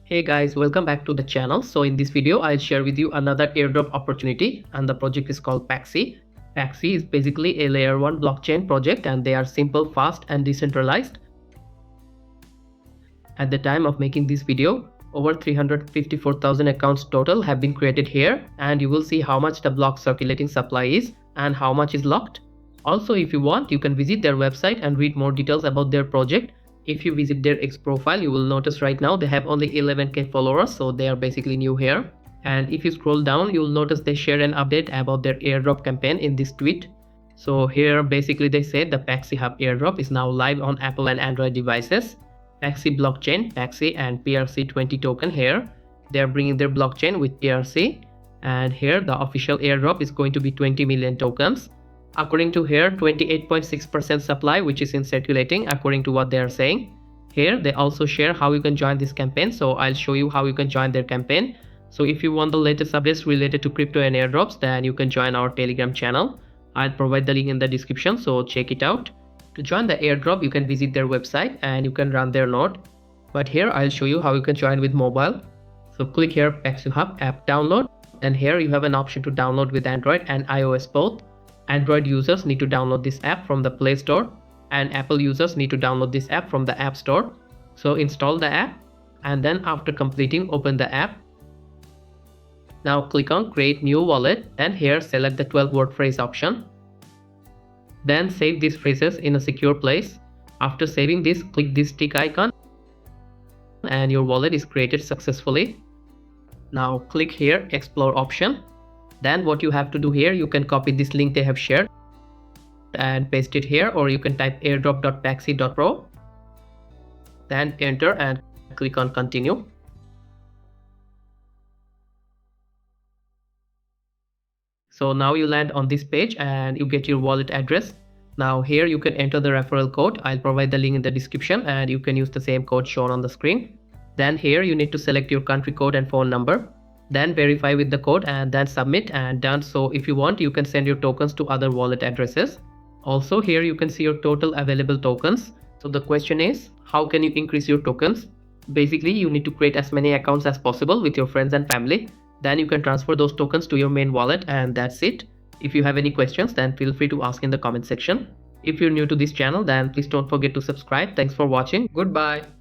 Hey guys, welcome back to the channel. So in this video, I'll share with you another airdrop opportunity, and the project is called Paxi. Paxi is basically a layer 1 blockchain project, and they are simple, fast and decentralized. At the time of making this video, over 354,000 accounts total have been created here, and you will see how much the block circulating supply is and how much is locked. Also, if you want, you can visit their website and read more details about their project. If you visit their X profile, you will notice right now they have only 11k followers, so they are basically new here. And if you scroll down, you will notice they share an update about their airdrop campaign in this tweet. So here basically they said the PaxiHub Airdrop is now live on Apple and Android devices. Paxi blockchain, Paxi and PRC20 token here. They are bringing their blockchain with PRC, and here the official airdrop is going to be 20 million tokens. According to here, 28.6% supply, which is in circulating according to what they are saying. Here they also share how you can join this campaign, so I'll show you how you can join their campaign. So if you want the latest updates related to crypto and airdrops, then you can join our Telegram channel. I'll provide the link in the description, so check it out. To join the airdrop, you can visit their website and you can run their node. But here I'll show you how you can join with mobile. So click here PaxiHub app download, and here you have an option to download with Android and iOS both. Android users need to download this app from the Play Store, and Apple users need to download this app from the App Store. So install the app, and then after completing, open the app. Now click on create new wallet, and here select the 12-word phrase option. Then save these phrases in a secure place. After saving this, click this tick icon and your wallet is created successfully. Now click here explore option. Then what you have to do here, you can copy this link they have shared and paste it here, or you can type airdrop.paxi.pro, then enter and click on continue. So now you land on this page and you get your wallet address. Now here you can enter the referral code. I'll provide the link in the description and you can use the same code shown on the screen. Then here you need to select your country code and phone number. Then verify with the code and then submit, and done. So if you want, you can send your tokens to other wallet addresses. Also here you can see your total available tokens. So the question is, how can you increase your tokens? Basically you need to create as many accounts as possible with your friends and family. Then you can transfer those tokens to your main wallet, and that's it. If you have any questions, then feel free to ask in the comment section. If you're new to this channel, then please don't forget to subscribe. Thanks for watching. Goodbye.